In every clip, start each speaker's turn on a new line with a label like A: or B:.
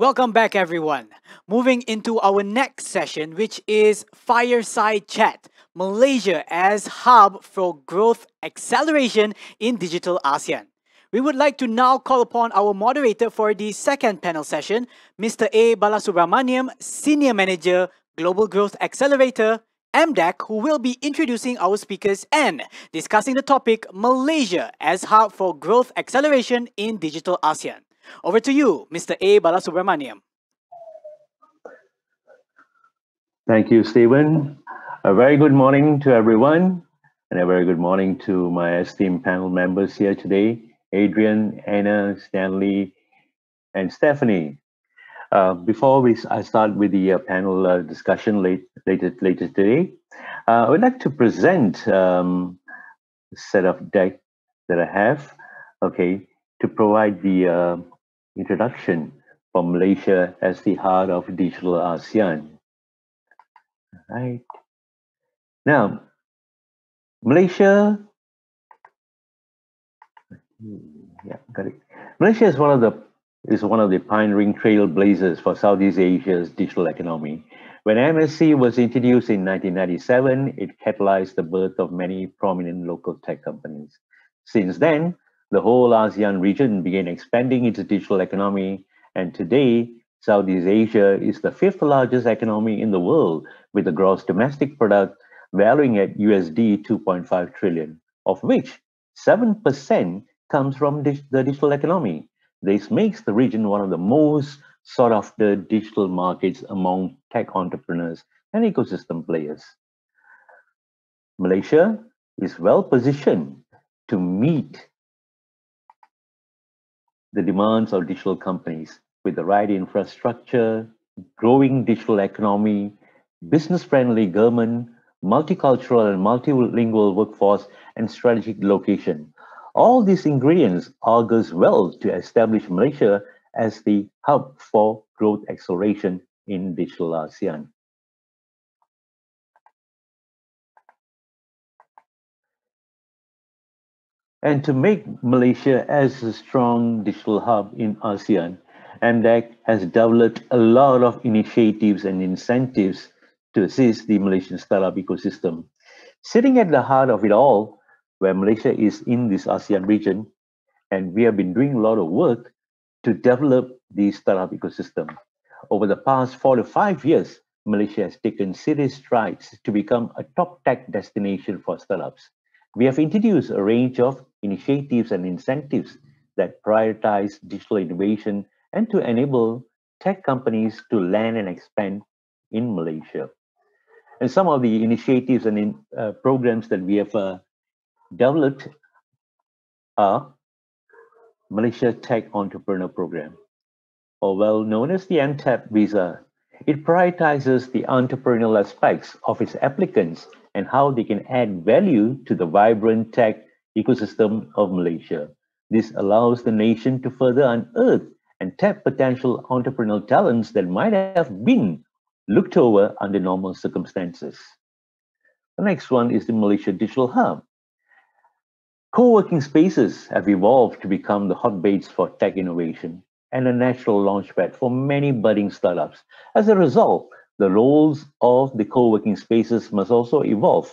A: Welcome back, everyone. Moving into our next session, which is Fireside Chat Malaysia as Hub for Growth Acceleration in Digital ASEAN. We would like to now call upon our moderator for the second panel session, Mr. A. Balasubramaniam, Senior Manager, Global Growth Accelerator, MDEC, who will be introducing our speakers and discussing the topic Malaysia as Hub for Growth Acceleration in Digital ASEAN. Over to you, Mr. A. Balasubramaniam.
B: Thank you, Stephen. A very good morning to everyone, and a very good morning to my esteemed panel members here today, Adrian, Anna, Stanley, and Stephanie. Before I start with the panel discussion later today, I would like to present a set of deck that I have, okay, to provide the introduction for Malaysia as the heart of digital ASEAN. Right. Now, Malaysia, yeah, got it. Malaysia is one of the pioneering trailblazers for Southeast Asia's digital economy. When MSC was introduced in 1997, it catalyzed the birth of many prominent local tech companies. Since then, the whole ASEAN region began expanding its digital economy, and today, Southeast Asia is the fifth largest economy in the world, with a gross domestic product valuing at USD 2.5 trillion, of which 7% comes from the digital economy. This makes the region one of the most sought after digital markets among tech entrepreneurs and ecosystem players. Malaysia is well positioned to meet the demands of digital companies with the right infrastructure, growing digital economy, business-friendly government, multicultural and multilingual workforce, and strategic location. All these ingredients augurs well to establish Malaysia as the hub for growth acceleration in digital ASEAN. And to make Malaysia as a strong digital hub in ASEAN, MDEC has developed a lot of initiatives and incentives to assist the Malaysian startup ecosystem. Sitting at the heart of it all, where Malaysia is in this ASEAN region, and we have been doing a lot of work to develop the startup ecosystem. Over the past 4 to 5 years, Malaysia has taken serious strides to become a top tech destination for startups. We have introduced a range of initiatives and incentives that prioritize digital innovation and to enable tech companies to land and expand in Malaysia. And some of the initiatives and programs that we have developed are Malaysia Tech Entrepreneur Program, or well known as the MTAP visa. It prioritizes the entrepreneurial aspects of its applicants and how they can add value to the vibrant tech ecosystem of Malaysia. This allows the nation to further unearth and tap potential entrepreneurial talents that might have been looked over under normal circumstances. The next one is the Malaysia Digital Hub. Co-working spaces have evolved to become the hotbeds for tech innovation and a natural launchpad for many budding startups. As a result, the roles of the co-working spaces must also evolve.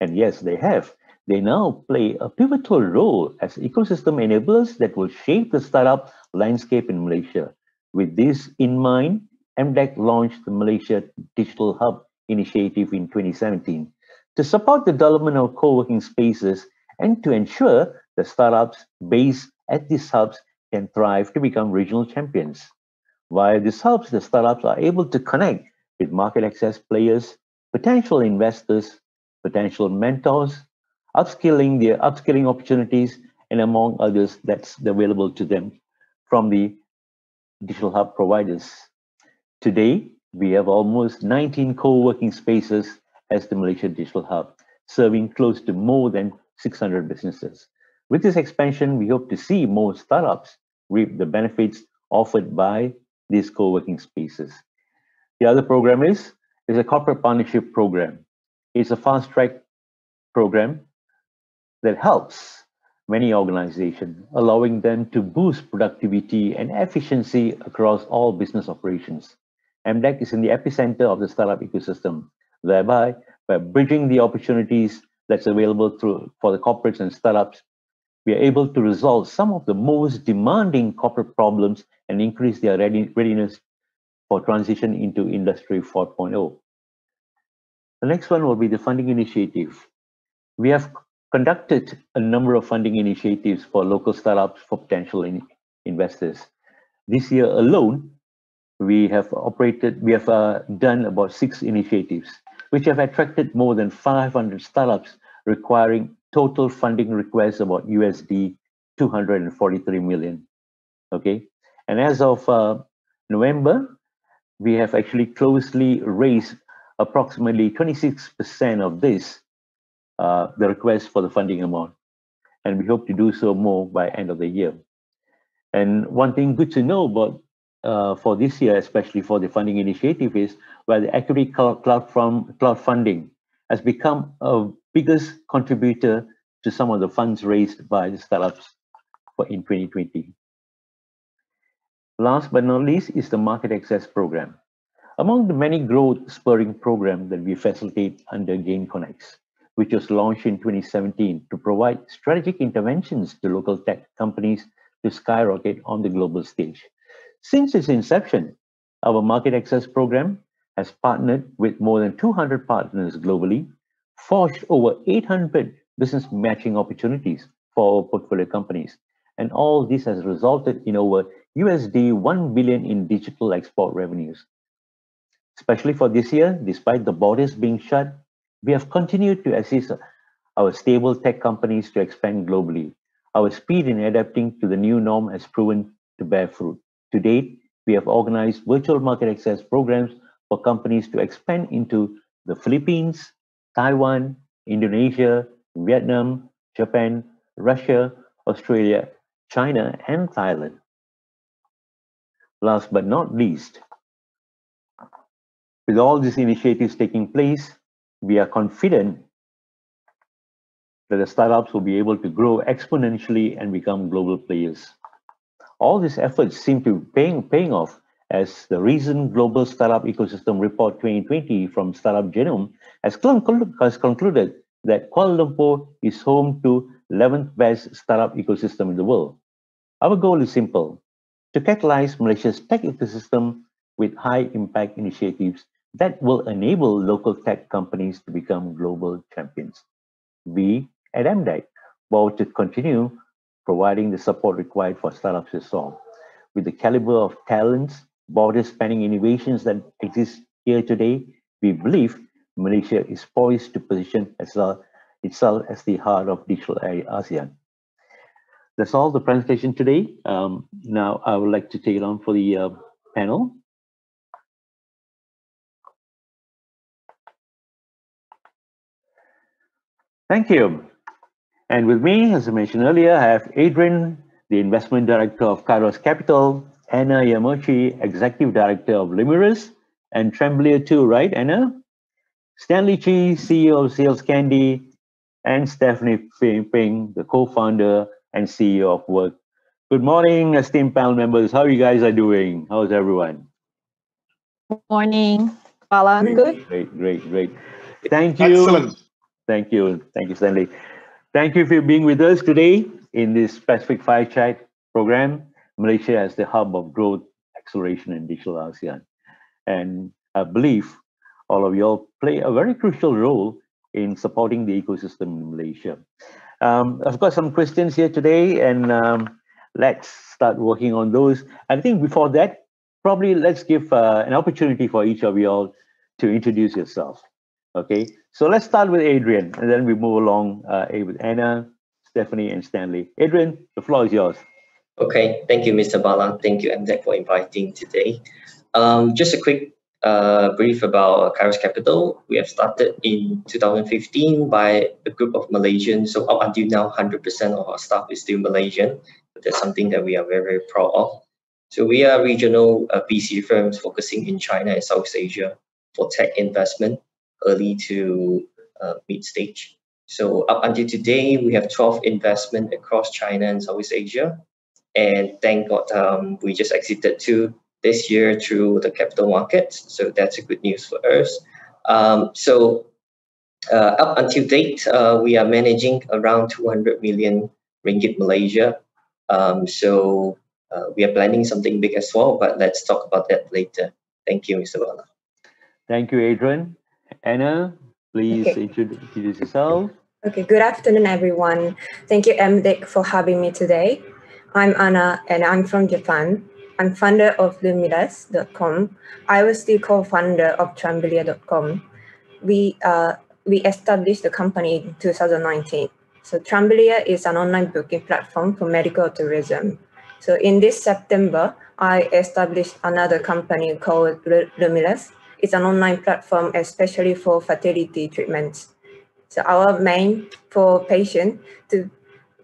B: And yes, they have. They now play a pivotal role as ecosystem enablers that will shape the startup landscape in Malaysia. With this in mind, MDEC launched the Malaysia Digital Hub initiative in 2017 to support the development of co-working spaces and to ensure the startups based at these hubs can thrive to become regional champions. Via these hubs, the startups are able to connect with market access players, potential investors, potential mentors, upskilling opportunities, and among others that's available to them from the digital hub providers. Today, we have almost 19 co-working spaces as the Malaysia Digital Hub, serving close to more than 600 businesses. With this expansion, we hope to see more startups reap the benefits offered by these co-working spaces. The other program is a corporate partnership program. It's a fast-track program that helps many organizations, allowing them to boost productivity and efficiency across all business operations. MDEC is in the epicenter of the startup ecosystem, thereby by bridging the opportunities that's available for the corporates and startups, we are able to resolve some of the most demanding corporate problems and increase their readiness for transition into Industry 4.0. The next one will be the funding initiative. We have conducted a number of funding initiatives for local startups for potential investors. This year alone, we have done about 6 initiatives, which have attracted more than 500 startups requiring total funding requests about USD 243 million. Okay, and as of November, we have actually closely raised approximately 26% of this, the request for the funding amount, and we hope to do so more by end of the year. And one thing good to know about for this year, especially for the funding initiative, is where the equity cloud funding has become a biggest contributor to some of the funds raised by the startups in 2020. Last but not least is the market access program. Among the many growth spurring programs that we facilitate under Gain Connects, which was launched in 2017 to provide strategic interventions to local tech companies to skyrocket on the global stage. Since its inception, our market access program has partnered with more than 200 partners globally, forged over 800 business matching opportunities for our portfolio companies, and all this has resulted in over USD 1 billion in digital export revenues. Especially for this year, despite the borders being shut, we have continued to assist our stable tech companies to expand globally. Our speed in adapting to the new norm has proven to bear fruit. To date, we have organized virtual market access programs for companies to expand into the Philippines, Taiwan, Indonesia, Vietnam, Japan, Russia, Australia, China, and Thailand. Last but not least, with all these initiatives taking place, we are confident that the startups will be able to grow exponentially and become global players. All these efforts seem to be paying off, as the recent Global Startup Ecosystem Report 2020 from Startup Genome has concluded that Kuala Lumpur is home to 11th best startup ecosystem in the world. Our goal is simple: to catalyze Malaysia's tech ecosystem with high impact initiatives that will enable local tech companies to become global champions. We at MDEC vow to continue providing the support required for startups to solve. With the caliber of talents, border-spanning innovations that exist here today, we believe Malaysia is poised to position itself as the heart of digital ASEAN. That's all the presentation today. Now I would like to take it on for the panel. Thank you. And with me, as I mentioned earlier, I have Adrian, the Investment Director of Kairous Capital, Anna Yamauchi, Executive Director of Lumirous, and Trembler too, right, Anna? Stanley Chee, CEO of SalesCandy, and Stephanie Ping, the co-founder and CEO of WORQ. Good morning, esteemed panel members. How you guys are doing? How's everyone?
C: Morning, Bala. Good.
B: Great. Thank you.
D: Excellent.
B: Thank you, Stanley. Thank you for being with us today in this Pacific Fireside program. Malaysia as the hub of growth, acceleration, and digital ASEAN. And I believe all of you all play a very crucial role in supporting the ecosystem in Malaysia. I've got some questions here today, and let's start working on those. I think before that, probably let's give an opportunity for each of you all to introduce yourself. Okay, so let's start with Adrian, and then we move along with Anna, Stephanie, and Stanley. Adrian, the floor is yours.
E: Okay, thank you, Mr. Bala. Thank you, MDEC, for inviting today. Just a quick brief about Kairous Capital. We have started in 2015 by a group of Malaysians. So up until now, 100% of our staff is still Malaysian. That's something that we are very, very proud of. So we are regional VC firms focusing in China and South Asia for tech investment, early to mid stage. So up until today, we have 12 investment across China and Southeast Asia. And thank God we just exited 2 this year through the capital markets. So that's a good news for us. Up until date, we are managing around 200 million ringgit Malaysia. We are planning something big as well, but let's talk about that later. Thank you, Mr. Bala.
B: Thank you, Adrian. Anna, please
D: Okay.
B: introduce yourself.
D: Okay, good afternoon, everyone. Thank you, MDEC, for having me today. I'm Anna, and I'm from Japan. I'm founder of Lumirous.com. I was the co-founder of Trambilia.com. We established the company in 2019. So Trambilia is an online booking platform for medical tourism. So in this September, I established another company called Lumirous. It's an online platform especially for fertility treatments. So our main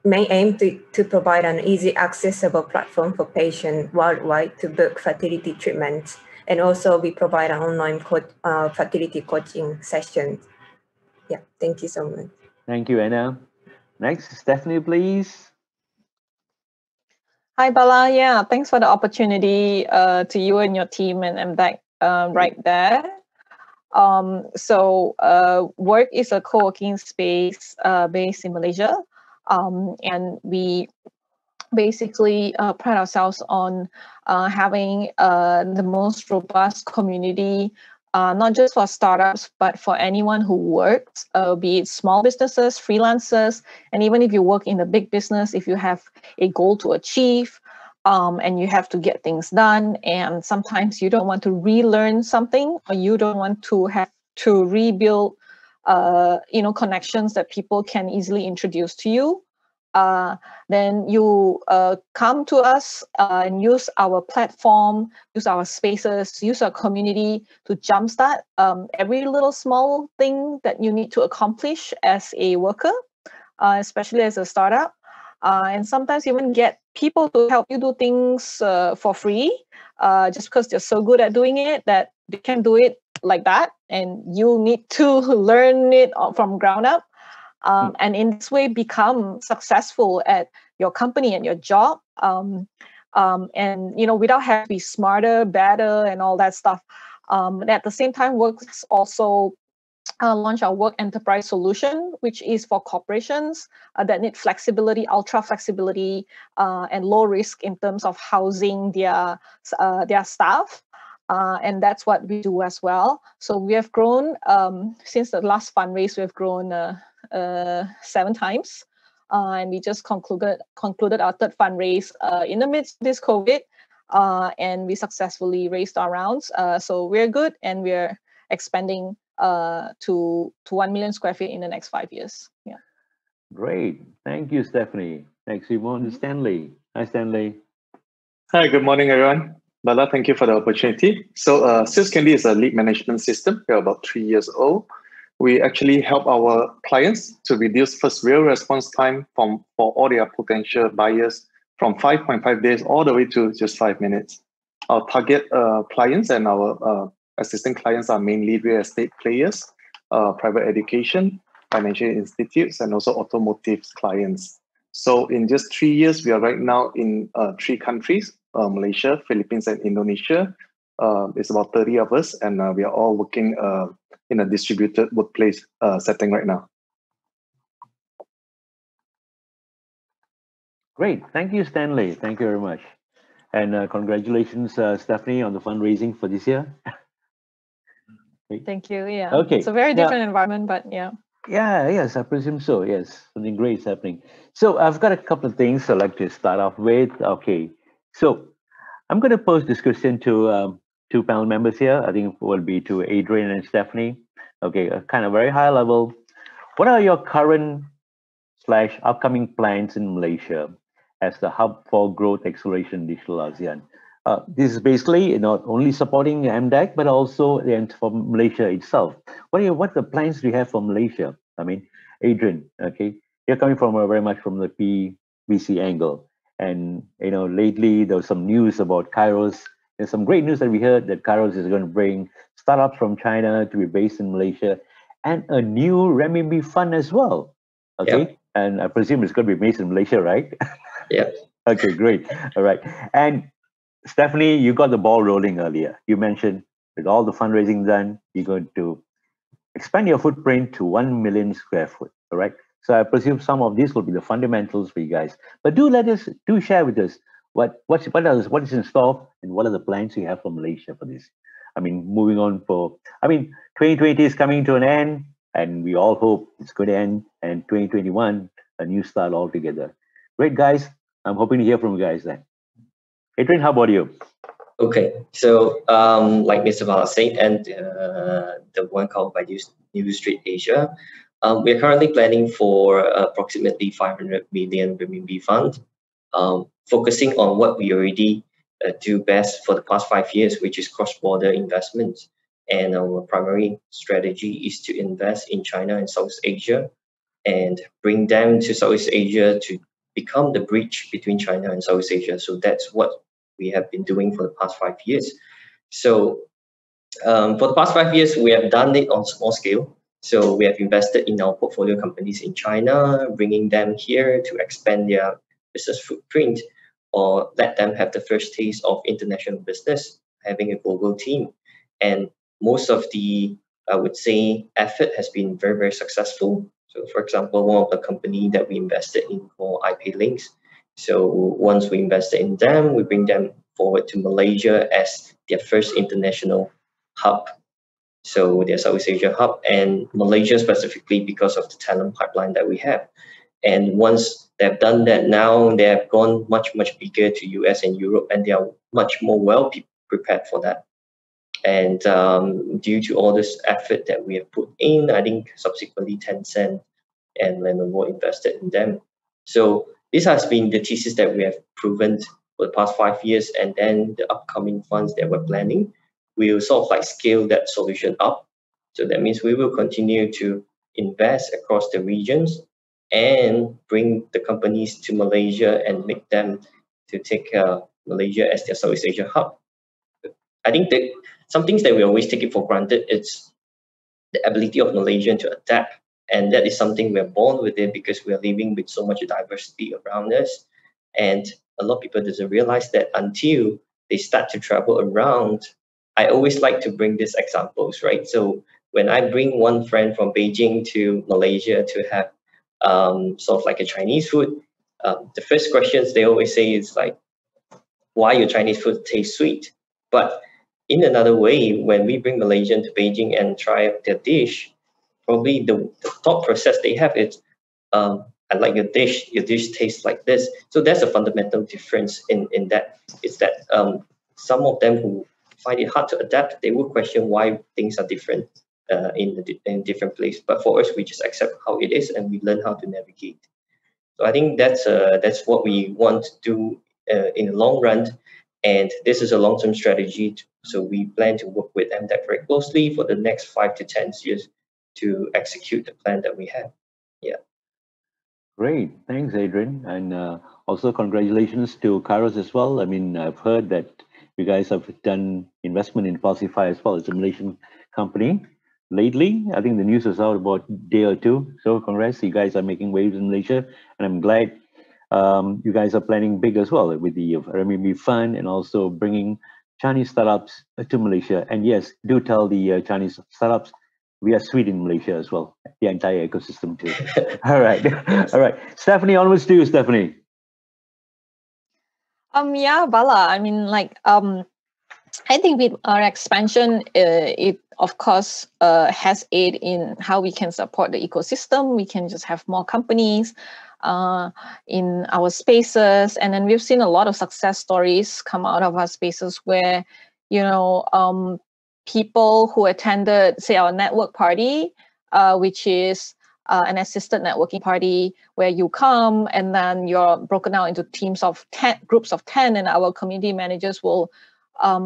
D: aim to provide an easy accessible platform for patients worldwide to book fertility treatments. And also we provide an online fertility coaching session. Yeah, thank you so much.
B: Thank you, Anna. Next, Stephanie, please.
C: Hi, Bala. Yeah, thanks for the opportunity to you and your team and MDEC right there. WORQ is a co-working space based in Malaysia. And we basically pride ourselves on having the most robust community, not just for startups, but for anyone who works, be it small businesses, freelancers, and even if you work in a big business, if you have a goal to achieve, and you have to get things done, and sometimes you don't want to relearn something, or you don't want to have to rebuild connections that people can easily introduce to you, then you come to us and use our platform, use our spaces, use our community to jumpstart every little small thing that you need to accomplish as a worker, especially as a startup. And sometimes even get people to help you do things for free, just because they're so good at doing it that they can do it like that, and you need to learn it from ground up. And in this way become successful at your company and your job, and without having to be smarter, better, and all that stuff. At the same time, WORQ's also launch our WORQ Enterprise solution, which is for corporations that need flexibility, ultra flexibility, and low risk in terms of housing their staff. And that's what we do as well. So we have grown since the last fundraise. We have grown 7 times, and we just concluded our 3rd fundraise in the midst of this COVID, and we successfully raised our rounds. So we're good, and we're expanding to 1 million square feet in the next 5 years. Yeah.
B: Great. Thank you, Stephanie. Next, we move on to Stanley. Hi, Stanley.
F: Hi, good morning, everyone. Bala, thank you for the opportunity. So SalesCandy is a lead management system. We're about 3 years old. We actually help our clients to reduce first real response time for all their potential buyers from 5.5 days all the way to just 5 minutes. Our target clients and our assistant clients are mainly real estate players, private education, financial institutes, and also automotive clients. So in just 3 years, we are right now in 3 countries, Malaysia, Philippines, and Indonesia. It's about 30 of us, and we are all working in a distributed workplace setting right now.
B: Great. Thank you, Stanley. Thank you very much. And congratulations, Stephanie, on the fundraising for this year.
C: Thank you. Yeah.
B: Okay.
C: It's a very different environment, but yeah.
B: Yeah, yes, I presume so. Yes, something great is happening. So I've got a couple of things I'd like to start off with. Okay. So I'm going to pose this question to 2 panel members here. I think it will be to Adrian and Stephanie. Okay, a kind of very high level. What are your current / upcoming plans in Malaysia as the hub for growth acceleration digital ASEAN? This is basically not only supporting MDEC, but also for Malaysia itself. What the plans do you have for Malaysia? I mean, Adrian, okay, you're coming from very much from the PVC angle. And, lately there was some news about Kairous. There's some great news that we heard that Kairous is going to bring startups from China to be based in Malaysia. and a new renminbi fund as well. Okay,
E: Yep.
B: and I presume it's going to be based in Malaysia, right?
E: Yep.
B: Okay, great. All right. And Stephanie, you got the ball rolling earlier. You mentioned with all the fundraising done, you're going to expand your footprint to 1 million square foot. All right. So I presume some of these will be the fundamentals for you guys. But do share with us what is in store and what are the plans you have for Malaysia for this. I mean, moving on 2020 is coming to an end, and we all hope it's going to end, and 2021 a new start altogether. Great, guys. I'm hoping to hear from you guys then. Adrian, how about you?
E: Okay, so like Mr. Bala said, and the one called by New Street Asia, we are currently planning for approximately 500 million renminbi fund, focusing on what we already do best for the past 5 years, which is cross-border investments. And our primary strategy is to invest in China and Southeast Asia and bring them to Southeast Asia to become the bridge between China and Southeast Asia. So that's what we have been doing for the past 5 years. So for the past 5 years, we have done it on small scale. So we have invested in our portfolio companies in China, bringing them here to expand their business footprint or let them have the first taste of international business, having a global team. And most of the, I would say, effort has been very, very successful. So for example, one of the company that we invested in called IP Links. So once we invested in them, we bring them forward to Malaysia as their first international hub. So their Southeast Asia hub, and Malaysia specifically because of the talent pipeline that we have. And once they've done that, now they have gone much, much bigger to US and Europe, and they are much more well prepared for that. And due to all this effort that we have put in, I think subsequently Tencent and Lenovo invested in them. So this has been the thesis that we have proven for the past 5 years, and then the upcoming funds that we're planning, we will sort of like scale that solution up. So that means we will continue to invest across the regions and bring the companies to Malaysia and make them to take Malaysia as their Southeast Asia hub. I think that some things that we always take it for granted, it's the ability of Malaysian to adapt. And that is something we're born with it because we are living with so much diversity around us. And a lot of people doesn't realize that until they start to travel around. I always like to bring these examples, right? So when I bring one friend from Beijing to Malaysia to have sort of like a Chinese food, the first questions they always say is like, why your Chinese food tastes sweet? But in another way, when we bring Malaysian to Beijing and try their dish, probably the thought process they have is, I like your dish tastes like this. So that's a fundamental difference in that. It's that some of them who find it hard to adapt, they will question why things are different in different places. But for us, we just accept how it is and we learn how to navigate. So I think that's what we want to do in the long run. And this is a long-term strategy. So we plan to work with MDEC very closely for the next 5 to 10 years to execute the plan that we have. Yeah.
B: Great. Thanks, Adrian. And also congratulations to Kairous as well. I mean, I've heard that you guys have done investment in Falsify as well. It's a Malaysian company. Lately, I think the news was out about a day or two. So congrats, you guys are making waves in Malaysia. And I'm glad you guys are planning big as well with the renminbi fund and also bringing Chinese startups to Malaysia. And yes, do tell the Chinese startups we are sweet in Malaysia as well, the entire ecosystem too. All right, all right. Stephanie, onwards to you, Stephanie.
C: Yeah, Bala. I mean, like, I think with our expansion, it of course has aid in how we can support the ecosystem. We can just have more companies in our spaces, and then we've seen a lot of success stories come out of our spaces where, you know, people who attended, say, our network party, which is an assisted networking party where you come and then you're broken out into teams of 10, groups of 10, and our community managers will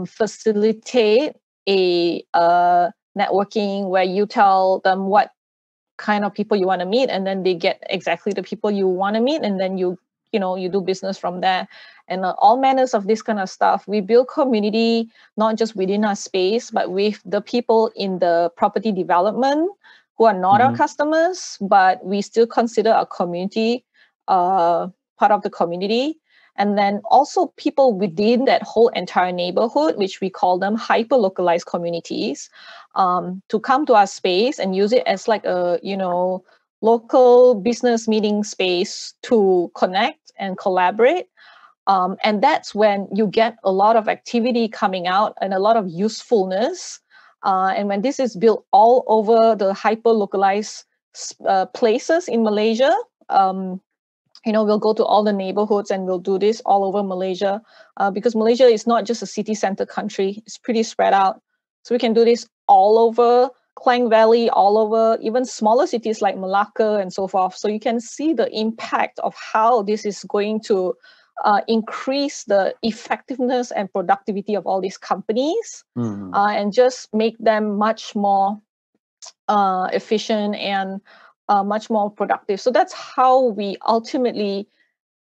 C: facilitate a networking where you tell them what kind of people you want to meet, and then they get exactly the people you want to meet, and then you do business from there. And all manners of this kind of stuff. We build community not just within our space, but with the people in the property development, who are not our customers, but we still consider our community part of the community. And then also people within that whole entire neighborhood, which we call them hyper-localized communities, to come to our space and use it as like a, local business meeting space to connect and collaborate. And that's when you get a lot of activity coming out and a lot of usefulness. And when this is built all over the hyper-localized places in Malaysia, we'll go to all the neighborhoods and we'll do this all over Malaysia, because Malaysia is not just a city center country. It's pretty spread out. So we can do this all over Klang Valley, all over even smaller cities like Malacca and so forth. So you can see the impact of how this is going to increase the effectiveness and productivity of all these companies, and just make them much more efficient and much more productive. So that's how we ultimately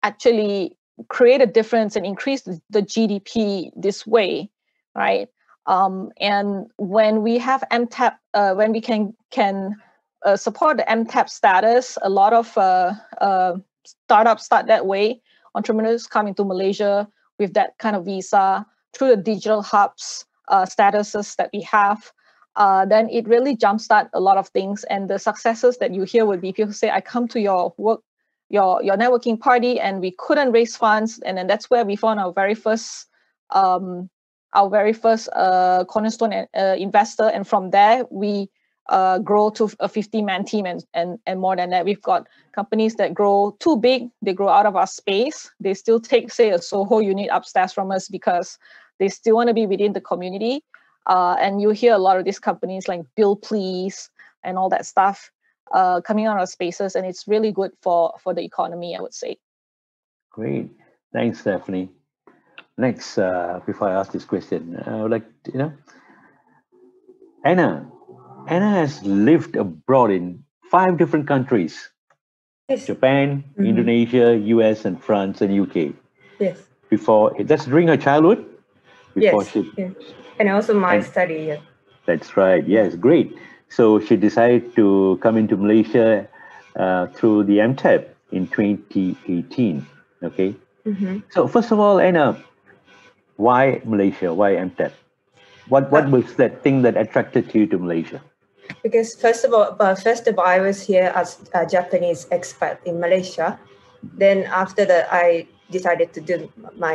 C: actually create a difference and increase the GDP this way, right? And when we have MTAP, when we can support the MTAP status, a lot of startups start that way. Entrepreneurs come into Malaysia with that kind of visa through the digital hubs statuses that we have. Then it really jumpstart a lot of things. And the successes that you hear would be people say, I come to your work, your networking party, and we couldn't raise funds. And then that's where we found our very first cornerstone investor. And from there, we grow to a 50-man team and more than that. We've got companies that grow too big. They grow out of our space. They still take, say, a Soho unit upstairs from us because they still want to be within the community. And you hear a lot of these companies like Bill Please and all that stuff coming out of spaces, and it's really good for the economy, I would say.
B: Great. Thanks, Stephanie. Next, before I ask this question, I would like to, Anna has lived abroad in 5 different countries.
D: Yes.
B: Japan, Indonesia, US, and France, and UK.
D: Yes.
B: That's during her childhood?
D: Yes. And also my study, yeah.
B: That's right. Yes, great. So she decided to come into Malaysia through the MTAP in 2018. Okay. So first of all, Anna, why Malaysia? Why MTAP? What was that thing that attracted you to Malaysia?
D: Because first of all, I was here as a Japanese expat in Malaysia. Then after that, I decided to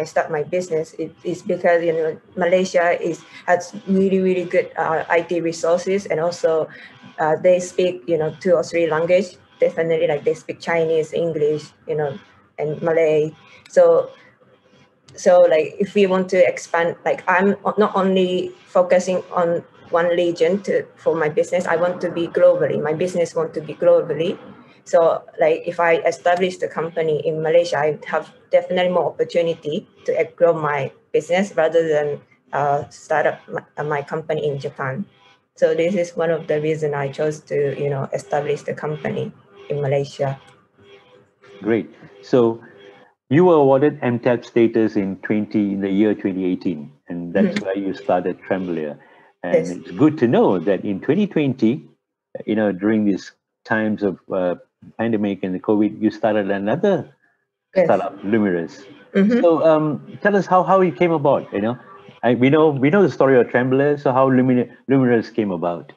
D: start my business. It is because Malaysia has really good IT resources, and also they speak 2 or 3 languages. Definitely, like they speak Chinese, English, and Malay. So like if we want to expand, like I'm not only focusing on one region for my business. I want to be globally. My business want to be globally. So like if I establish the company in Malaysia, I have definitely more opportunity to grow my business rather than start up my company in Japan. So this is one of the reasons I chose to establish the company in Malaysia.
B: Great. So you were awarded MTAP status in the year 2018, and that's where you started Trembler. And
D: Yes.
B: It's good to know that in 2020, during these times of pandemic and the COVID, you started another startup, Lumirous. So tell us how it came about. We know the story of Trembler. So how Lumirous came about?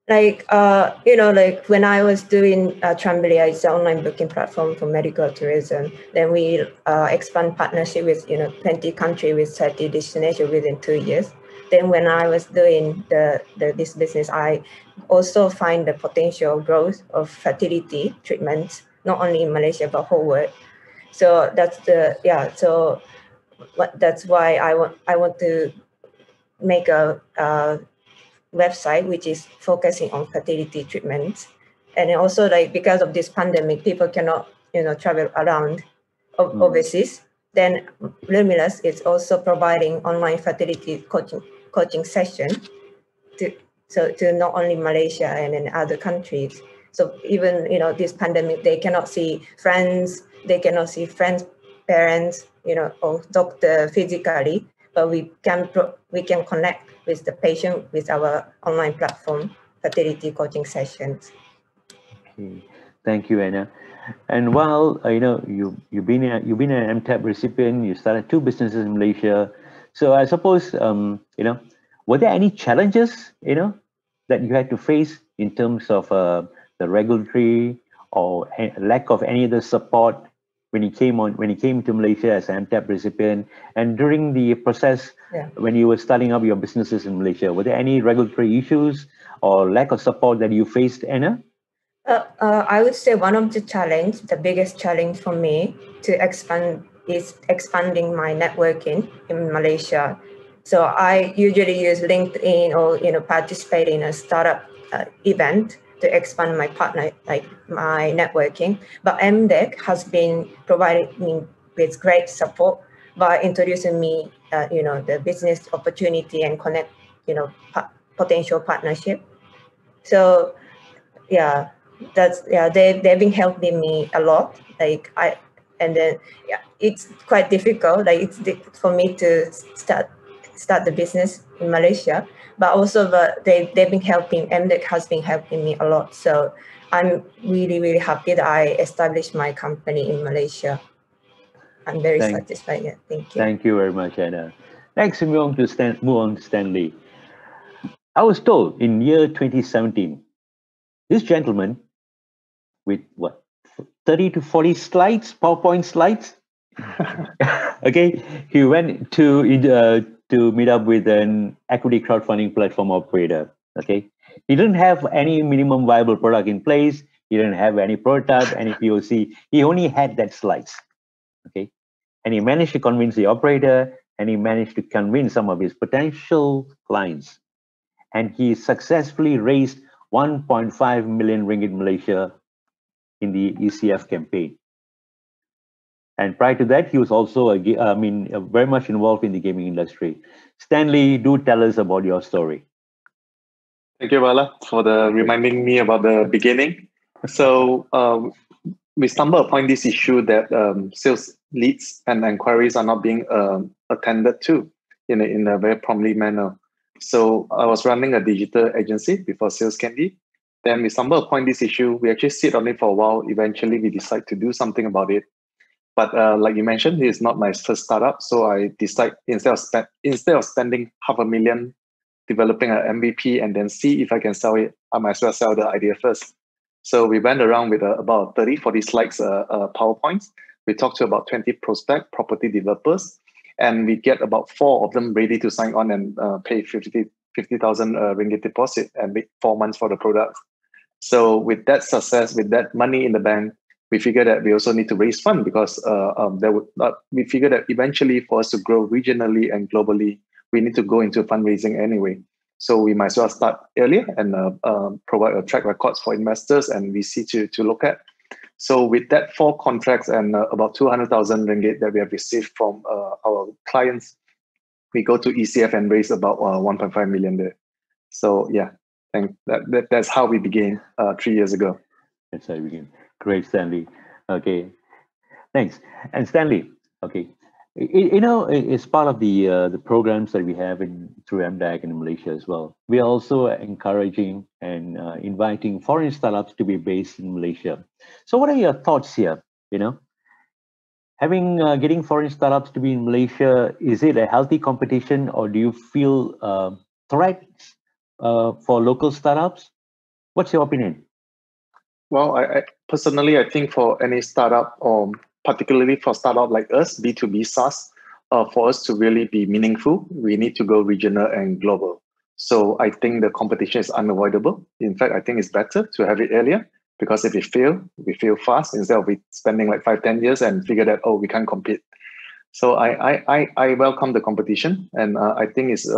D: Like like when I was doing Trembler, it's an online booking platform for medical tourism. Then we expand partnership with 20 countries with 30 destinations within 2 years. Then when I was doing this business, I also find the potential growth of fertility treatments, not only in Malaysia but whole world. So that's that's why I want to make a website which is focusing on fertility treatments. And also, like, because of this pandemic, people cannot travel around overseas. Then Lumirous is also providing online fertility coaching session to not only Malaysia and in other countries. So even this pandemic, they cannot see friends, parents, or doctor physically, but we can connect with the patient with our online platform fertility coaching sessions.
B: Okay, thank you, Anna. And while you've been an MTAP recipient, you started two businesses in Malaysia. So I suppose were there any challenges that you had to face in terms of the regulatory or lack of any other support when you came to Malaysia as an MTAP recipient, and during the process when you were starting up your businesses in Malaysia, were there any regulatory issues or lack of support that you faced, Anna?
D: I would say one of the biggest challenge for me to expand is expanding my networking in Malaysia. So I usually use LinkedIn or participate in a startup event to expand my partner, like my networking. But MDEC has been providing me with great support by introducing me, the business opportunity and connect, potential partnership. So yeah, they've been helping me a lot. It's quite difficult. Like for me to start the business in Malaysia, but also they've been helping. MDEC has been helping me a lot. So I'm really really happy that I established my company in Malaysia. I'm very satisfied. Yeah, thank you.
B: Thank you very much, Anna. Next, we move on to Stanley. I was told in year 2017, this gentleman with 30 to 40 slides, PowerPoint slides. Okay, he went to meet up with an equity crowdfunding platform operator. Okay, he didn't have any minimum viable product in place. He didn't have any prototype, any POC. He only had that slides. Okay, and he managed to convince the operator, and he managed to convince some of his potential clients, and he successfully raised 1.5 million ringgit Malaysia in the ECF campaign. And prior to that, he was also very much involved in the gaming industry. Stanley, do tell us about your story.
F: Thank you, Bala, for reminding me about the beginning. So we stumbled upon this issue that sales leads and inquiries are not being attended to in a very promptly manner. So I was running a digital agency before SalesCandy. Then we stumbled upon this issue. We actually sit on it for a while. Eventually, we decide to do something about it. But like you mentioned, this is not my first startup. So I decide instead of spending $500,000 developing an MVP and then see if I can sell it, I might as well sell the idea first. So we went around with about 30, 40 slides, PowerPoints. We talked to about 20 prospect property developers, and we get about 4 of them ready to sign on and pay 50,000 ringgit deposit and wait 4 months for the product. So with that success, with that money in the bank, we figured that we also need to raise funds because we figured that eventually for us to grow regionally and globally, we need to go into fundraising anyway. So we might as well start earlier and provide a track records for investors and VC to look at. So with that 4 contracts and about 200,000 ringgit that we have received from our clients, we go to ECF and raise about 1.5 million there. So yeah, that's how we began 3 years ago.
B: That's how we began. Great, Stanley. Okay, thanks. And Stanley, okay, it's part of the programs that we have through MDEC in Malaysia as well. We are also encouraging and inviting foreign startups to be based in Malaysia. So what are your thoughts here? Getting foreign startups to be in Malaysia, is it a healthy competition, or do you feel threats for local startups? What's your opinion?
F: Well, I personally, I think for any startup, or particularly for startup like us, B2B SaaS, for us to really be meaningful, we need to go regional and global. So I think the competition is unavoidable. In fact, I think it's better to have it earlier, because if we fail fast instead of spending like 5-10 years and figure that, oh, we can't compete. So I welcome the competition, and I think it's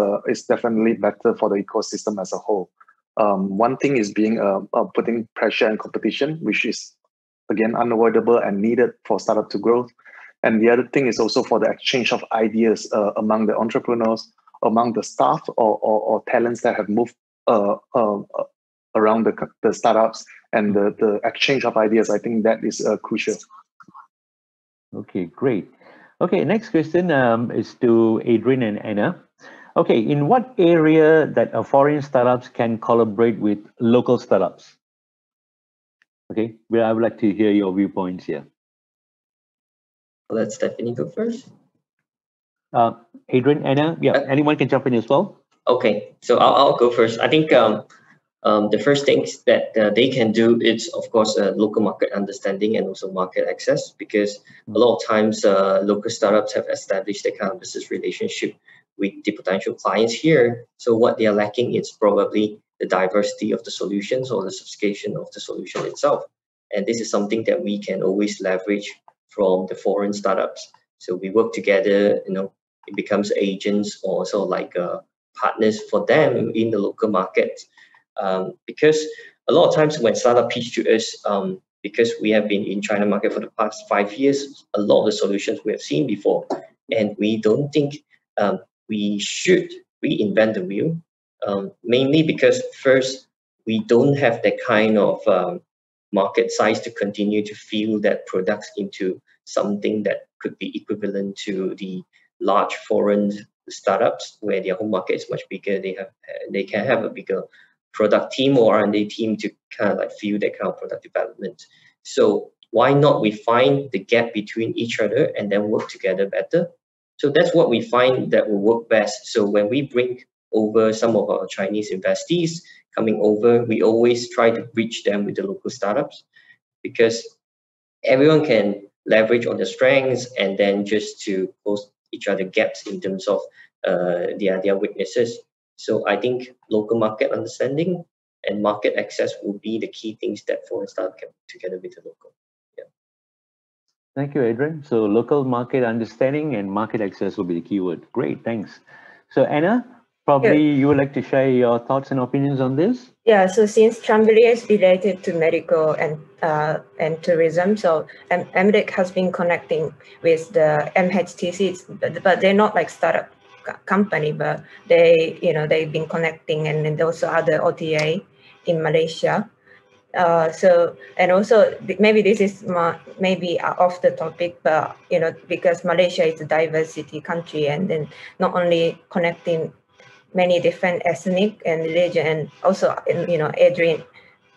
F: definitely better for the ecosystem as a whole. One thing is putting pressure and competition, which is again unavoidable and needed for startup to grow. And the other thing is also for the exchange of ideas among the entrepreneurs, among the staff or talents that have moved around the startups, and the exchange of ideas. I think that is crucial.
B: Okay, great. Okay, next question is to Adrian and Anna. Okay, in what area that foreign startups can collaborate with local startups? Okay, well, I would like to hear your viewpoints here.
E: Let Stephanie go first.
B: Adrian, Anna, yeah, anyone can jump in as well.
E: Okay, so I'll go first. I think the first things that they can do is, of course, local market understanding and also market access, because a lot of times local startups have established that kind of business relationship with the potential clients here. So what they are lacking is probably the diversity of the solutions or the sophistication of the solution itself. And this is something that we can always leverage from the foreign startups. So we work together, it becomes agents or also like partners for them in the local market. Because a lot of times when startup pitch to us, because we have been in China market for the past 5 years, a lot of the solutions we have seen before, and we don't think we should reinvent the wheel, mainly because first, we don't have that kind of market size to continue to fuel that products into something that could be equivalent to the large foreign startups where their home market is much bigger. They can have a bigger product team or R&D team to kind of like fuel that kind of product development. So why not we find the gap between each other and then work together better? So that's what we find that will work best. So when we bring over some of our Chinese investees coming over, we always try to bridge them with the local startups, because everyone can leverage on the strengths and then just to close each other gaps in terms of their weaknesses. So I think local market understanding and market access will be the key things that foreign startup can put together with the local. Yeah.
B: Thank you, Adrian. So local market understanding and market access will be the keyword. Great, thanks. So Anna, probably you would like to share your thoughts and opinions on this?
D: Yeah, so since Chamberlain is related to medical and tourism, so MDEC has been connecting with the MHTCs, but they're not like startup company, but they've been connecting, and also other OTA in Malaysia. So, and also maybe this is maybe off the topic, but because Malaysia is a diversity country, and then not only connecting many different ethnic and religion, and also Adrian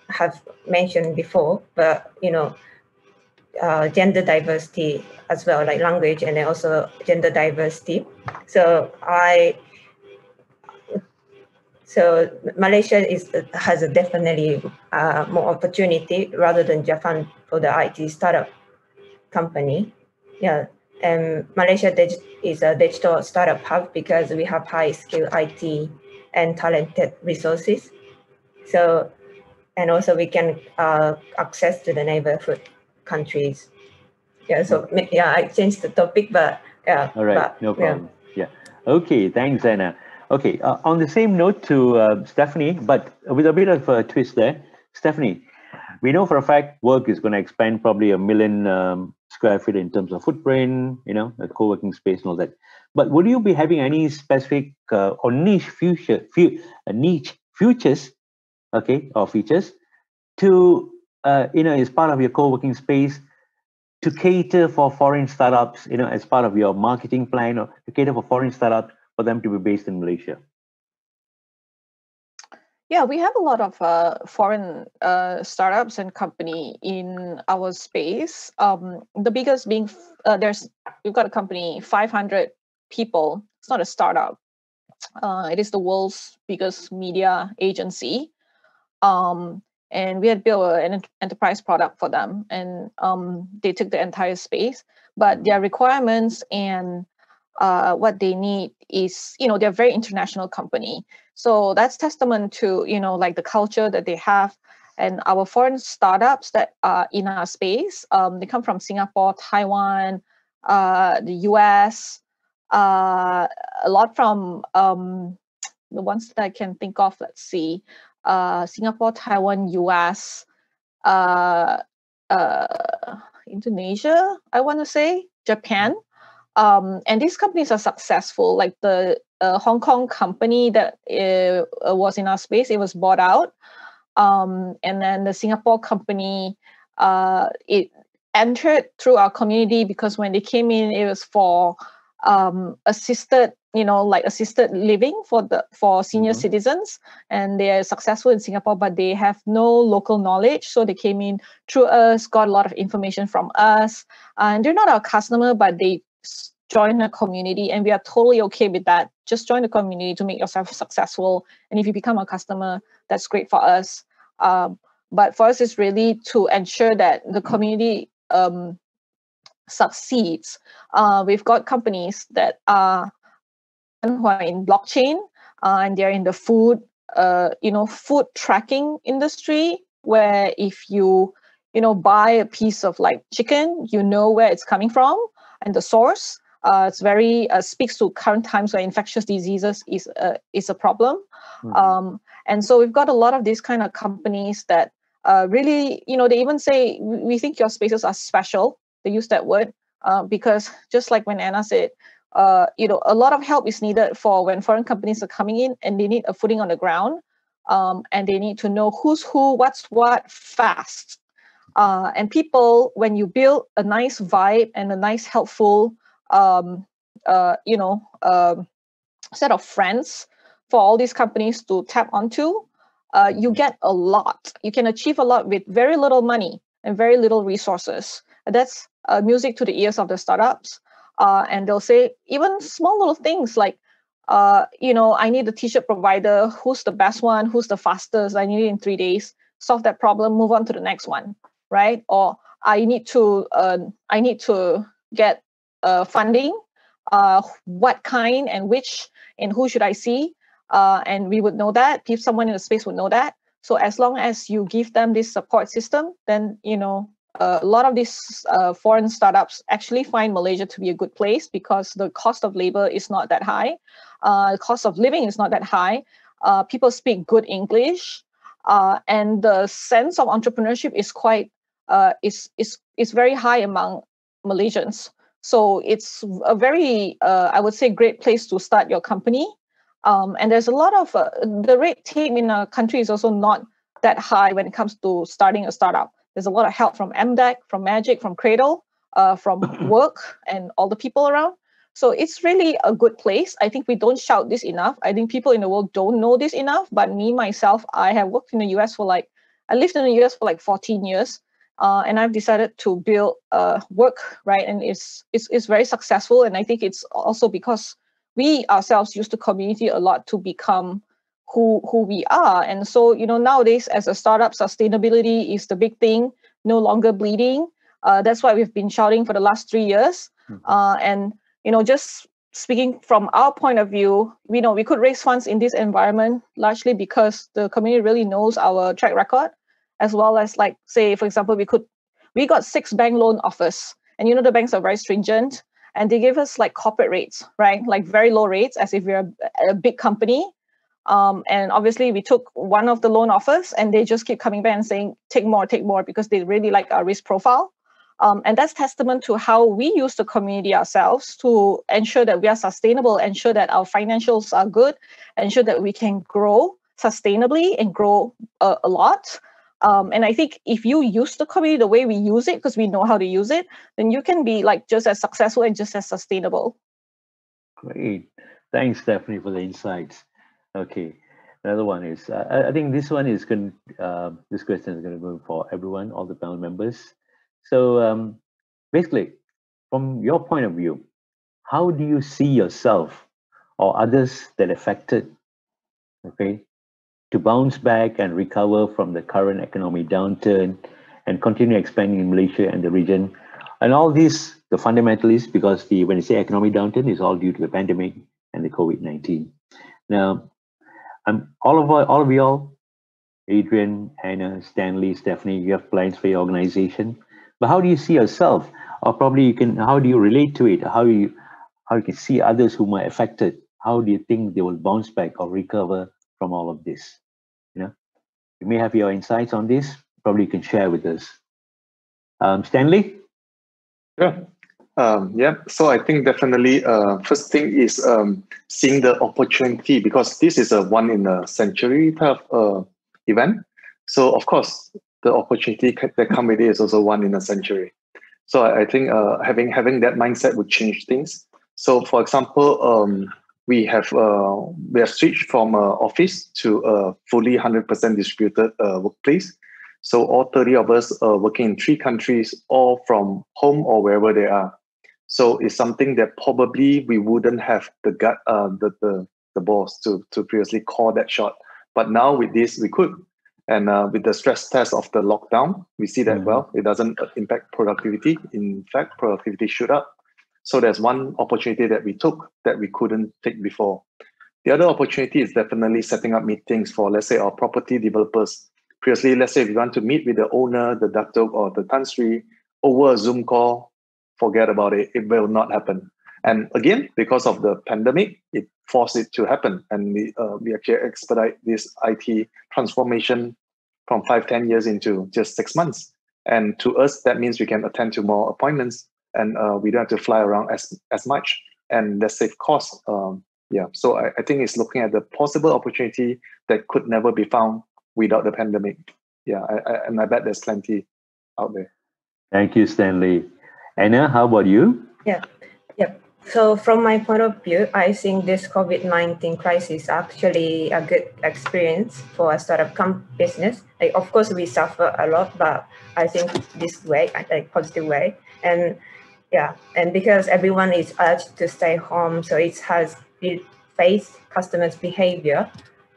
D: have mentioned before, but gender diversity as well, like language, and then also gender diversity. So Malaysia has a definitely more opportunity rather than Japan for the IT startup company. Yeah, and Malaysia is a digital startup hub because we have high skill IT and talented resources. So, and also we can access to the neighborhood countries. Yeah, so yeah, I changed the topic, but yeah.
B: All right, no problem. Yeah. Okay, thanks, Anna. Okay, on the same note to Stephanie, but with a bit of a twist there. Stephanie, we know for a fact WORQ is going to expand probably 1 million square feet in terms of footprint, a co-working space and all that. But would you be having any specific or niche features, okay, or features to, as part of your co-working space to cater for foreign startups, as part of your marketing plan, or to cater for foreign startups for them to be based in Malaysia?
C: Yeah, we have a lot of foreign startups and company in our space. The biggest being we've got a company 500 people. It's not a startup. It is the world's biggest media agency, and we had built an enterprise product for them, and they took the entire space. But their requirements and what they need is, they're a very international company. So that's testament to, like the culture that they have. And our foreign startups that are in our space, they come from Singapore, Taiwan, the US, a lot from the ones that I can think of, let's see, Singapore, Taiwan, US, Indonesia, I want to say, Japan. And these companies are successful. Like the Hong Kong company that was in our space, it was bought out. And then the Singapore company, it entered through our community because when they came in, it was for assisted, like assisted living for senior citizens, and they are successful in Singapore, but they have no local knowledge. So they came in through us, got a lot of information from us, and they're not our customer, but they join a community, and we are totally okay with that. Just join the community to make yourself successful, and if you become a customer, that's great for us. But for us, it's really to ensure that the community succeeds. We've got companies that are who are in blockchain, and they're in the food tracking industry, where if you buy a piece of like chicken, where it's coming from and the source. It's very speaks to current times where infectious diseases is a problem. And so we've got a lot of these kind of companies that really, they even say, we think your spaces are special. They use that word because just like when Anna said, a lot of help is needed for when foreign companies are coming in and they need a footing on the ground, and they need to know who's who, what's what fast. And people, when you build a nice vibe and a nice helpful set of friends for all these companies to tap onto, you get a lot. You can achieve a lot with very little money and very little resources. And that's music to the ears of the startups. And they'll say even small little things like, I need a t-shirt provider. Who's the best one? Who's the fastest? I need it in 3 days. Solve that problem. Move on to the next one, right? Or I need to get funding. What kind and which and who should I see? And we would know that. Someone in the space would know that. So as long as you give them this support system, then a lot of these foreign startups actually find Malaysia to be a good place because the cost of labor is not that high. The cost of living is not that high. People speak good English, and the sense of entrepreneurship is quite is very high among Malaysians. So it's a very, I would say, great place to start your company. And there's a lot of the red tape in our country is also not that high when it comes to starting a startup. There's a lot of help from MDEC, from Magic, from Cradle, from WORQ, and all the people around. So it's really a good place. I think we don't shout this enough. I think people in the world don't know this enough. But me, myself, I have worked in the US I lived in the US for 14 years. And I've decided to build WORQ, right? And it's very successful. And I think it's also because we ourselves use the community a lot to become who we are. And so, nowadays as a startup, sustainability is the big thing, no longer bleeding. That's why we've been shouting for the last 3 years. And, just speaking from our point of view, we could raise funds in this environment largely because the community really knows our track record, as well as say, for example, we got 6 bank loan offers, and the banks are very stringent, and they give us corporate rates, right? Very low rates, as if we're a big company. And obviously we took one of the loan offers, and they just keep coming back and saying, take more, because they really like our risk profile. And that's testament to how we use the community ourselves to ensure that we are sustainable, ensure that our financials are good, ensure that we can grow sustainably and grow a lot. And I think if you use the community the way we use it, because we know how to use it, then you can be just as successful and just as sustainable.
B: Great. Thanks, Stephanie, for the insights. Okay. Another one is, I think this one is going this question is going to go for everyone, all the panel members. So basically, from your point of view, how do you see yourself or others that affected, okay, to bounce back and recover from the current economic downturn and continue expanding in Malaysia and the region? And all these, the fundamentalists, because when you say economic downturn, is all due to the pandemic and the COVID-19. Now, all of y'all, Adrian, Anna, Stanley, Stephanie, you have plans for your organization. But how do you see yourself? Or probably how do you relate to it? How you can see others who are affected? How do you think they will bounce back or recover from all of this? You may have your insights on this. Probably you can share with us. Stanley?
F: Sure. So I think definitely first thing is seeing the opportunity, because this is a one in a century type of event. So of course, the opportunity that come with it is also one in a century. So I think having that mindset would change things. So, for example, we have switched from office to a fully 100% distributed workplace. So all 30 of us are working in 3 countries, all from home or wherever they are. So it's something that probably we wouldn't have the gut, the balls to previously call that shot. But now with this, we could. And with the stress test of the lockdown, we see that, well, it doesn't impact productivity. In fact, productivity shoot up. So there's one opportunity that we took that we couldn't take before. The other opportunity is definitely setting up meetings for, let's say, our property developers. Previously, let's say if you want to meet with the owner, the Datuk or the Tan Sri over a Zoom call, forget about it. It will not happen. And again, because of the pandemic, it forced it to happen. And we actually expedite this IT transformation from 5-10 years into just 6 months. And to us, that means we can attend to more appointments and we don't have to fly around as much. And that save costs. Yeah, so I think it's looking at the possible opportunity that could never be found without the pandemic. Yeah, and I bet there's plenty out there.
B: Thank you, Stanley. Anna, how about you?
D: Yeah. So from my point of view, I think this COVID-19 crisis actually a good experience for a startup business. Like, of course, we suffer a lot, but I think this way, like positive way. And yeah, and because everyone is urged to stay home, so it has faced customers' behavior.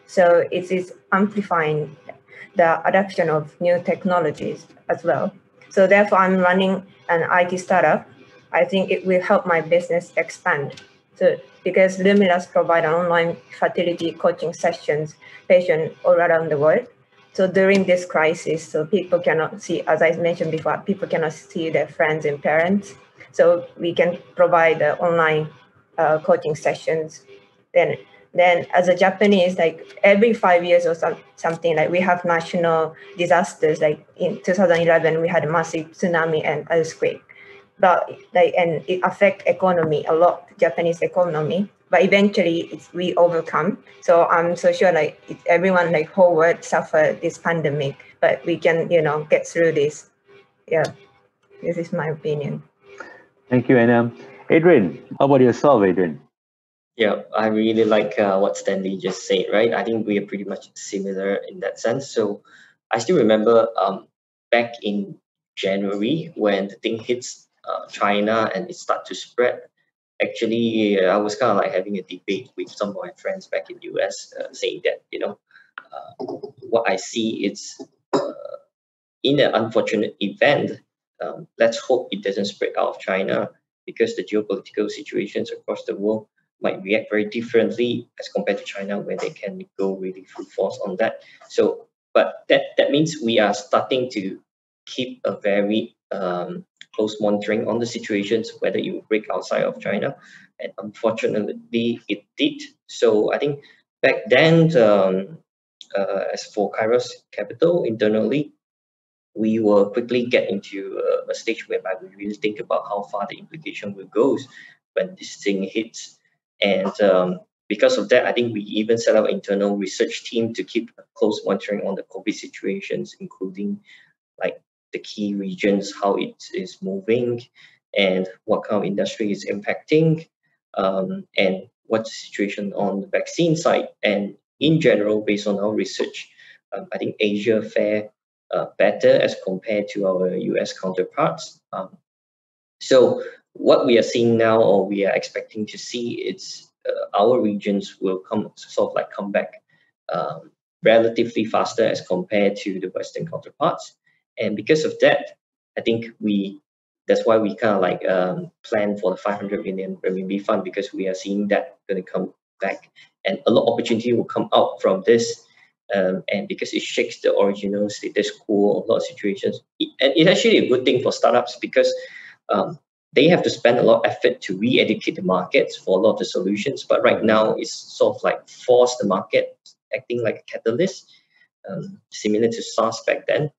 D: So it is amplifying the adoption of new technologies as well. So therefore, I'm running an IT startup. I think it will help my business expand. So because Lumirous provide online fertility coaching sessions, patients all around the world. So during this crisis, so people cannot see, as I mentioned before, people cannot see their friends and parents. So we can provide the online coaching sessions. Then as a Japanese, like every 5 years or something, like we have national disasters. Like in 2011, we had a massive tsunami and earthquake. But and it affect economy a lot, Japanese economy. But eventually, we overcome. So I'm so sure, like everyone, like whole world suffer this pandemic, but we can, get through this. Yeah, this is my opinion.
B: Thank you, Anna. Adrian, how about yourself, Adrian?
E: Yeah, I really like what Stanley just said, right? I think we are pretty much similar in that sense. So I still remember back in January when the thing hits China and it started to spread. Actually, I was kind of like having a debate with some of my friends back in the US, saying that, what I see is in an unfortunate event, let's hope it doesn't spread out of China, because the geopolitical situations across the world might react very differently as compared to China, where they can go really full force on that. So, but that means we are starting to keep a very close monitoring on the situations, whether it will break outside of China. And unfortunately, it did. So I think back then, as for Kairous Capital internally, we will quickly get into a stage whereby we really think about how far the implication will go when this thing hits. And because of that, I think we even set up an internal research team to keep a close monitoring on the COVID situations, including like the key regions, how it is moving, and what kind of industry is impacting, and what's the situation on the vaccine side. And in general, based on our research, I think Asia fare better as compared to our US counterparts. So what we are seeing now, or we are expecting to see, is our regions will come back relatively faster as compared to the Western counterparts. And because of that, I think that's why we kind of like plan for the 500 million renminbi fund, because we are seeing that going to come back, and a lot of opportunity will come out from this. And because it shakes the original status quo of a lot of situations, and it's actually a good thing for startups, because they have to spend a lot of effort to re-educate the markets for a lot of the solutions. But right now, it's sort of like force the market, acting like a catalyst, similar to SaaS back then.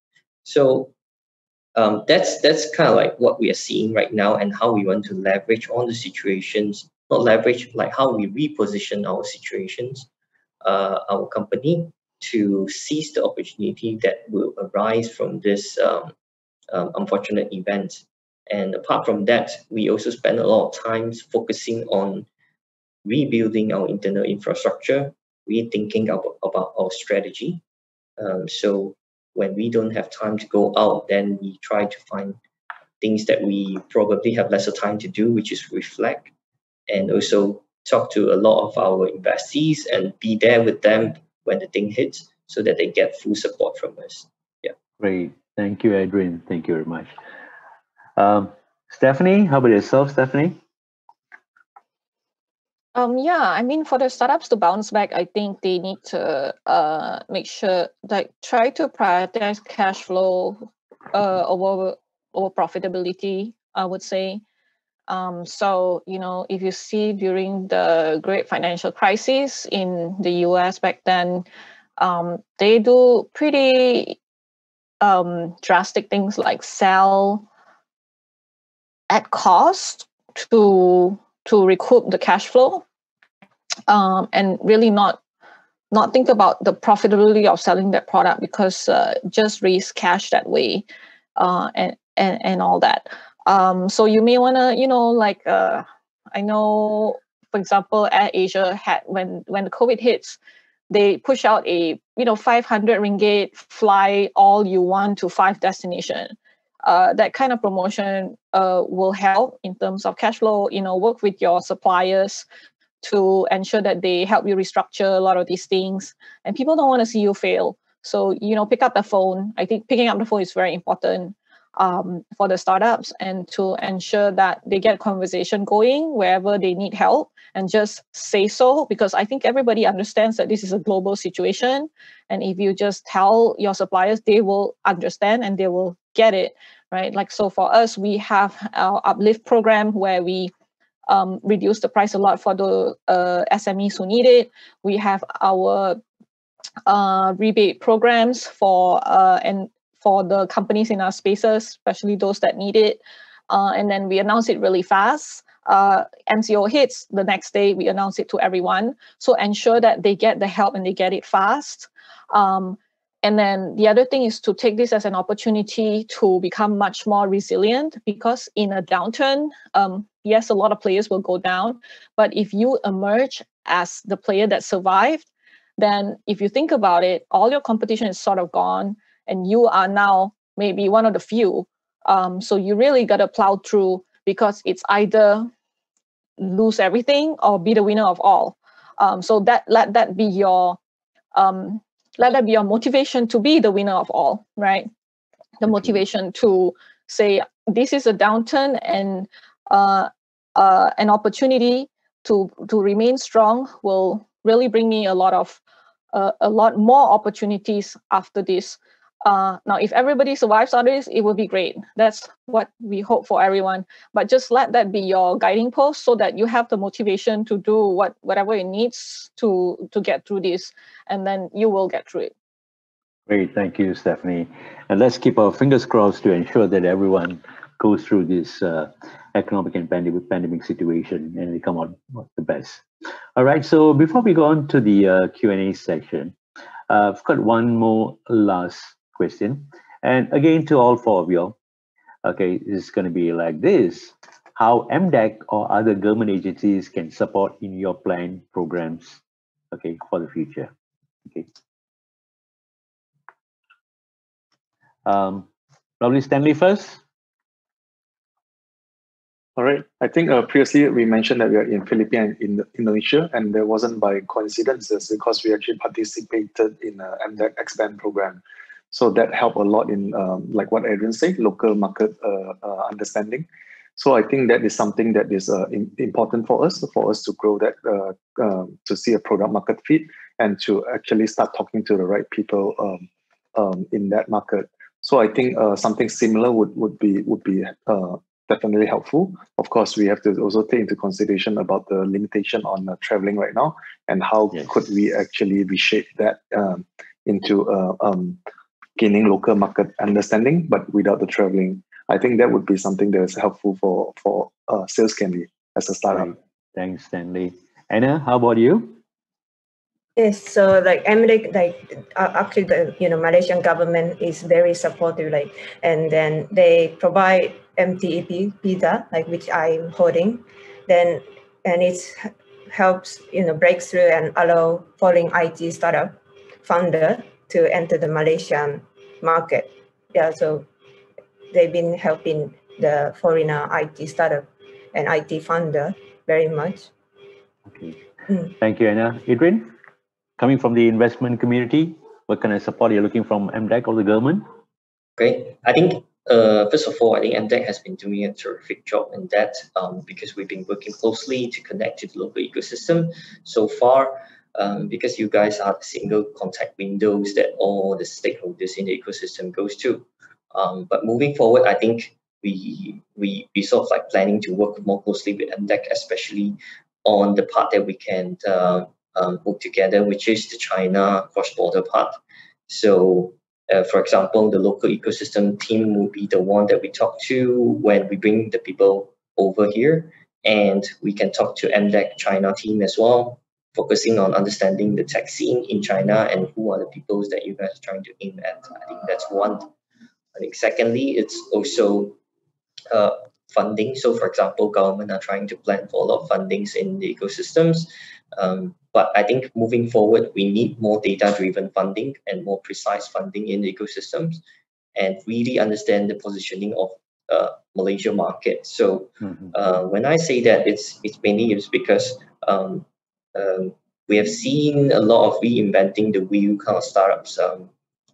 E: So that's kind of like what we are seeing right now, and how we want to leverage on the situations, not leverage, like how we reposition our situations, our company, to seize the opportunity that will arise from this unfortunate event. And apart from that, we also spend a lot of time focusing on rebuilding our internal infrastructure, rethinking about our strategy. So when we don't have time to go out, then we try to find things that we probably have lesser time to do, which is reflect, and also talk to a lot of our investees and be there with them when the thing hits so that they get full support from us. Yeah.
B: Great. Thank you, Adrian. Thank you very much. Stephanie, how about yourself, Stephanie?
C: Yeah, I mean, for the startups to bounce back, I think they need to make sure, like, try to prioritize cash flow over profitability, I would say. So, you know, if you see during the great financial crisis in the US back then, they do pretty drastic things like sell at cost to recoup the cash flow, and really not think about the profitability of selling that product, because just raise cash that way, and all that. So you may want to, you know, like I know, for example, AirAsia had, when the COVID hits, they push out a 500 ringgit fly all you want to 5 destination. That kind of promotion will help in terms of cash flow. You know, work with your suppliers to ensure that they help you restructure a lot of these things. And people don't want to see you fail. So, you know, pick up the phone. I think picking up the phone is very important for the startups, and to ensure that they get conversation going wherever they need help, and just say so, because I think everybody understands that this is a global situation. And if you just tell your suppliers, they will understand and they will get it, right? Like, so for us, we have our uplift program where we reduce the price a lot for the SMEs who need it. We have our rebate programs for the companies in our spaces, especially those that need it. And then we announce it really fast. MCO hits, the next day we announce it to everyone. So ensure that they get the help and they get it fast. And then the other thing is to take this as an opportunity to become much more resilient, because in a downturn, yes, a lot of players will go down, but if you emerge as the player that survived, then if you think about it, all your competition is sort of gone, and you are now maybe one of the few. So you really got to plow through, because it's either lose everything or be the winner of all. So let that be your motivation to be the winner of all, right? The motivation to say, this is a downturn, and an opportunity to remain strong will really bring me a lot more opportunities after this. Now, if everybody survives on this, it will be great. That's what we hope for everyone. But just let that be your guiding post, so that you have the motivation to do whatever it needs to get through this, and then you will get through it.
B: Great, thank you, Stephanie. And let's keep our fingers crossed to ensure that everyone goes through this economic and pandemic situation and they come out the best. All right, so before we go on to the Q&A section, I've got one more last question. And again, to all 4 of you, okay, this is going to be like this: how MDEC or other government agencies can support in your planned programs, okay, for the future. Okay. Probably Stanley first.
F: All right. I think previously we mentioned that we are in Philippines and in Indonesia, and that wasn't by coincidence. It's because we actually participated in the MDEC Expand program. So that helped a lot in, like what Adrian said, local market understanding. So I think that is something that is important for us to grow that, to see a product market fit, and to actually start talking to the right people in that market. So I think something similar would be definitely helpful. Of course, we have to also take into consideration about the limitation on traveling right now, and how could we actually reshape that into gaining local market understanding, but without the traveling. I think that would be something that is helpful for SalesCandy as a startup.
B: Right. Thanks, Stanley. Anna, how about you?
D: Yes, so like MDEC, actually the Malaysian government is very supportive, and then they provide MDEC visa, like which I'm holding. Then, and it helps, break through and allow foreign IT startup founder to enter the Malaysian market. Yeah, so they've been helping the foreigner IT startup and IT founder very much.
B: Okay. Thank you, Anna. Adrian, coming from the investment community, what kind of support are you looking from MDEC or the government?
E: Great. I think, first of all, I think MDEC has been doing a terrific job in that because we've been working closely to connect to the local ecosystem so far. Because you guys are the single contact windows that all the stakeholders in the ecosystem goes to. But moving forward, I think we sort of like planning to work more closely with MDEC, especially on the part that we can work together, which is the China cross-border part. So, for example, the local ecosystem team will be the one that we talk to when we bring the people over here, and we can talk to MDEC China team as well, focusing on understanding the tech scene in China and who are the people that you guys are trying to aim at. I think that's one. I think secondly, it's also funding. So for example, government are trying to plan for a lot of fundings in the ecosystems. But I think moving forward, we need more data-driven funding and more precise funding in the ecosystems and really understand the positioning of Malaysia market. So when I say that, it's mainly because we have seen a lot of reinventing the wheel kind of startups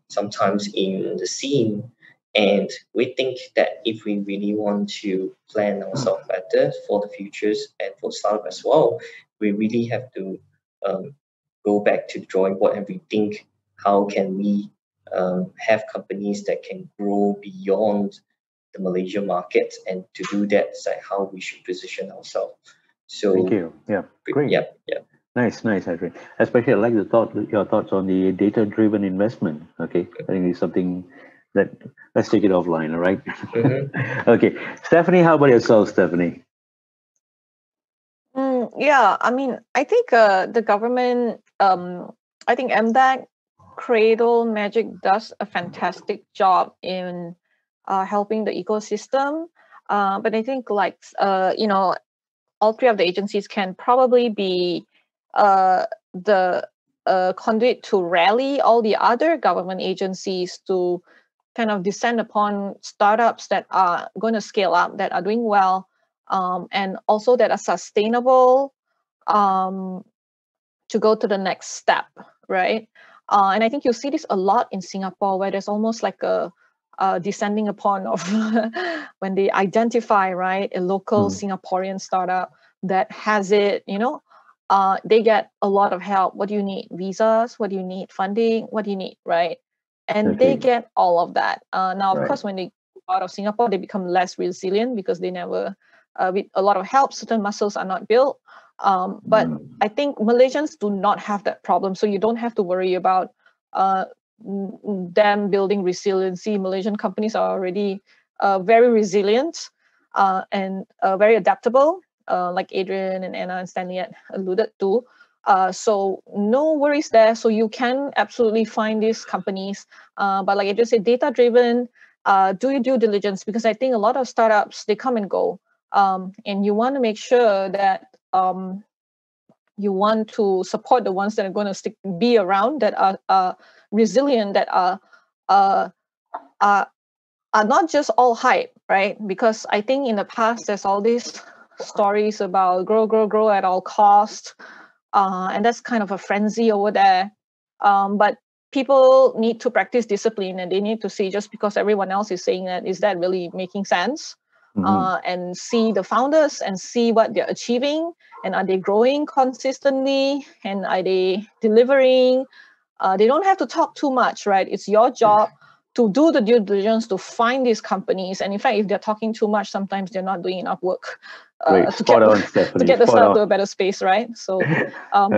E: sometimes in the scene. And we think that if we really want to plan ourselves better for the futures and for startup as well, we really have to go back to the drawing board and rethink how can we have companies that can grow beyond the Malaysia market, and to do that, it's like how we should position ourselves. So
B: thank you. Yeah, great.
E: Yeah.
B: Nice, Adrian. Especially, I like your thoughts on the data-driven investment. Okay, I think it's something that let's take it offline. All right. Okay, Stephanie, how about yourself, Stephanie?
C: Yeah, I mean, I think the government, I think MDEC Cradle Magic does a fantastic job in helping the ecosystem. But I think all three of the agencies can probably be the conduit to rally all the other government agencies to kind of descend upon startups that are going to scale up, that are doing well, and also that are sustainable to go to the next step, right? And I think you see this a lot in Singapore, where there's almost like a descending upon of when they identify, right, a local Singaporean startup that has it, they get a lot of help. What do you need? Visas? What do you need? Funding? What do you need, right? And they get all of that. Now, of course, when they go out of Singapore, they become less resilient because they never, with a lot of help, certain muscles are not built. But I think Malaysians do not have that problem. So you don't have to worry about them building resiliency. Malaysian companies are already very resilient and very adaptable, like Adrian and Anna and Stanley had alluded to. So no worries there. So you can absolutely find these companies. But like I just said, data-driven, do your due diligence, because I think a lot of startups, they come and go. And you want to make sure that you want to support the ones that are going to be around, that are resilient, that are not just all hype, right? Because I think in the past, there's all these stories about grow at all costs. And that's kind of a frenzy over there. But people need to practice discipline, and they need to see, just because everyone else is saying that, is that really making sense? And see the founders and see what they're achieving, and are they growing consistently, and are they delivering? They don't have to talk too much, right? It's your job to do the due diligence, to find these companies. And in fact, if they're talking too much, sometimes they're not doing enough work to get the startup to a better space, right? So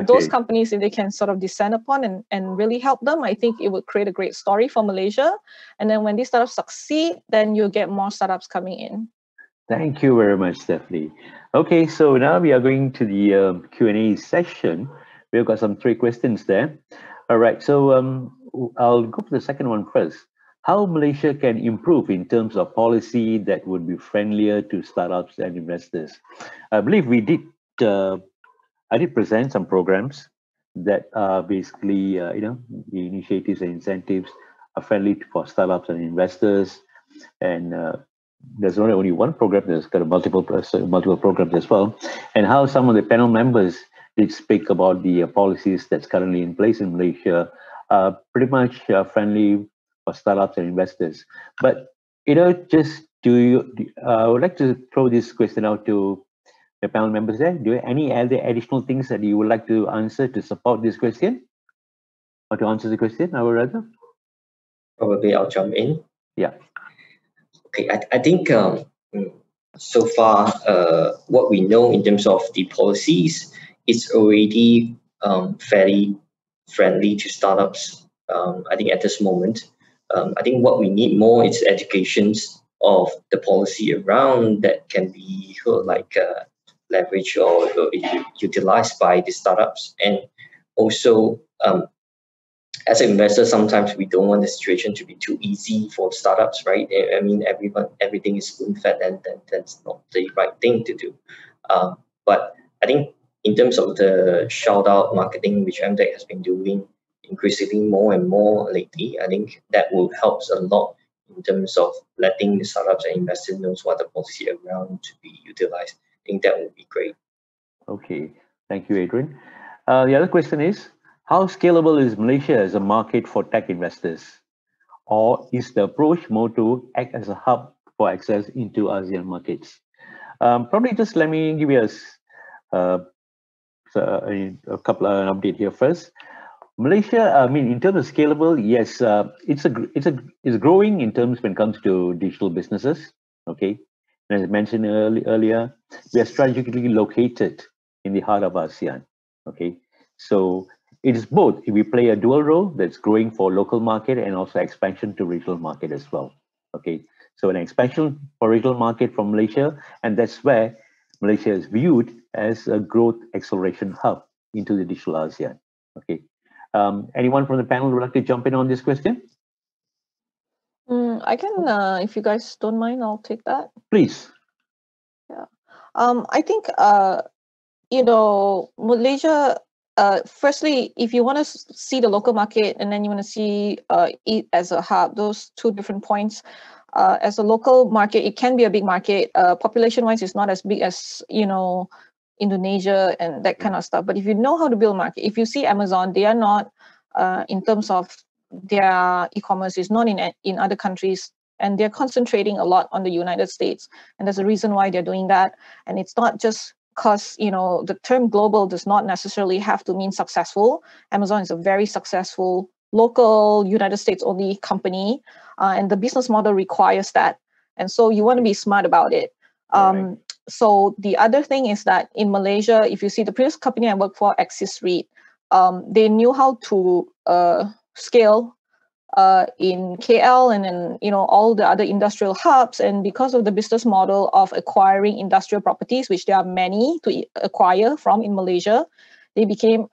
C: those companies, if they can sort of descend upon and really help them, I think it would create a great story for Malaysia. And then when these startups succeed, then you'll get more startups coming in.
B: Thank you very much, Stephanie. Okay, so now we are going to the Q&A session. We've got some 3 questions there. All right, so I'll go for the second one first. how Malaysia can improve in terms of policy that would be friendlier to startups and investors. I believe I did present some programs that are basically, the initiatives and incentives are friendly for startups and investors. And there's not only one program, there's got multiple programs as well. And how some of the panel members did speak about the policies that's currently in place in Malaysia, pretty much friendly for startups and investors. But, I would like to throw this question out to the panel members there. Do you have any other additional things that you would like to answer to support this question? Or to answer the question, I would rather?
E: Probably I'll jump in.
B: Yeah.
E: Okay, I think so far what we know in terms of the policies, it's already fairly friendly to startups. I think at this moment, I think what we need more is educations of the policy around that can be leveraged or utilized by the startups. And also, as an investor, sometimes we don't want the situation to be too easy for startups, right? I mean, everything is spoon-fed, and that's not the right thing to do. But I think in terms of the shout-out marketing, which MDEC has been doing increasingly more and more lately, I think that will help a lot in terms of letting the startups and investors know what the policy around to be utilized. I think that would be great.
B: Okay, thank you, Adrian. The other question is, how scalable is Malaysia as a market for tech investors? Or is the approach more to act as a hub for access into ASEAN markets? Probably just let me give you a couple of update here first. Malaysia, I mean, in terms of scalable, yes, it's growing in terms when it comes to digital businesses. Okay, and as I mentioned earlier, we are strategically located in the heart of ASEAN. Okay, so it is both. We play a dual role that's growing for local market and also expansion to regional market as well. Okay, so an expansion for regional market from Malaysia, and that's where Malaysia is viewed as a growth acceleration hub into the digital ASEAN. Okay, anyone from the panel would like to jump in on this question?
C: I can, if you guys don't mind, I'll take that.
B: Please.
C: Yeah, I think Malaysia. Firstly, if you want to see the local market and then you want to see it as a hub, those two different points. As a local market, it can be a big market. Population-wise, it's not as big as Indonesia and that kind of stuff. But if you know how to build market, if you see Amazon, they are not in terms of their e-commerce is not in other countries, and they're concentrating a lot on the United States, and there's a reason why they're doing that. And it's not just because the term global does not necessarily have to mean successful. Amazon is a very successful local United States only company, and the business model requires that. And so you want to be smart about it. Right. So the other thing is that in Malaysia, if you see the previous company I worked for, Axis REIT, they knew how to scale in KL and then all the other industrial hubs, and because of the business model of acquiring industrial properties, which there are many to acquire from in Malaysia, they became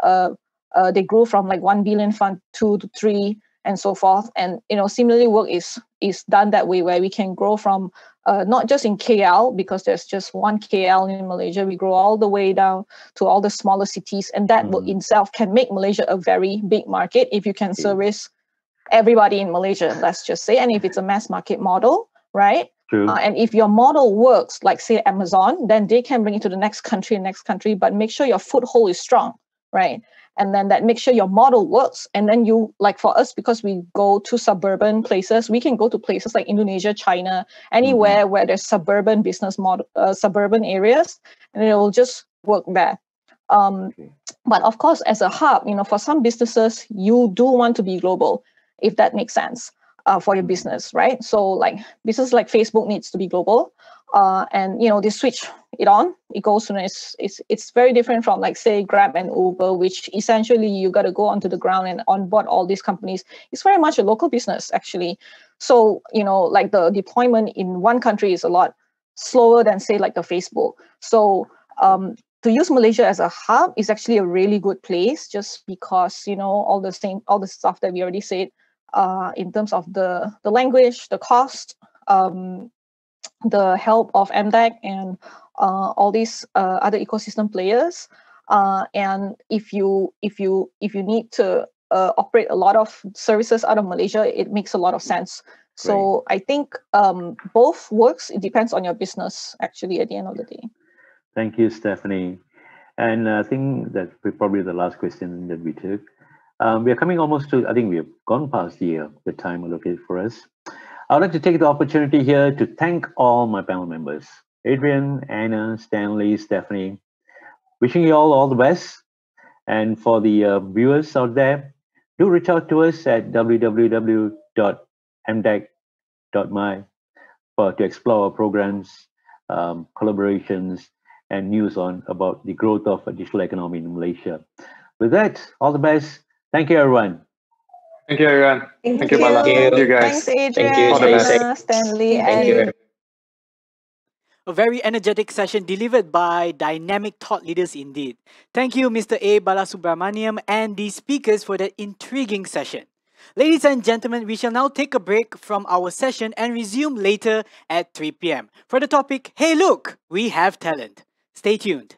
C: they grew from like 1 billion fund 2 to 3 and so forth. And similarly, WORQ is done that way, where we can grow from not just in KL, because there's just one KL in Malaysia, we grow all the way down to all the smaller cities, and that in itself can make Malaysia a very big market if you can service everybody in Malaysia, let's just say. And if it's a mass market model, right? True. And if your model works, like say Amazon, then they can bring it to the next country, but make sure your foothold is strong, right? And then that makes sure your model works. And then you, like for us, because we go to suburban places, we can go to places like Indonesia, China, anywhere where there's suburban business model, suburban areas, and it will just work there. But of course, as a hub, for some businesses, you do want to be global, if that makes sense for your business, right? So like business like Facebook needs to be global, and they switch it on. It goes to it's very different from like say Grab and Uber, which essentially you got to go onto the ground and onboard all these companies. It's very much a local business actually. So like the deployment in one country is a lot slower than say like the Facebook. So to use Malaysia as a hub is actually a really good place, just because all the stuff that we already said. in terms of the language, the cost, the help of MDEC and all these other ecosystem players. And if you need to operate a lot of services out of Malaysia, it makes a lot of sense. So I think both works. It depends on your business, actually, at the end of the day.
B: Thank you, Stephanie. And I think that probably the last question that we took. We are coming almost to, I think we have gone past the time allocated for us. I would like to take the opportunity here to thank all my panel members, Adrian, Anna, Stanley, Stephanie. Wishing you all the best. And for the viewers out there, do reach out to us at www.mdec.my to explore our programs, collaborations, and news about the growth of a digital economy in Malaysia. With that, all the best. Thank you, everyone.
F: Thank you, everyone.
D: Thank
F: you, Bala. Thank you, guys.
C: Thanks, Adrian,
E: Thank you.
F: All the best.
C: Anna, Stanley,
E: Thank you.
C: and
A: A very energetic session delivered by dynamic thought leaders indeed. Thank you, Mr. A. Balasubramaniam and the speakers for that intriguing session. Ladies and gentlemen, we shall now take a break from our session and resume later at 3 p.m. for the topic, Hey Look, We Have Talent. Stay tuned.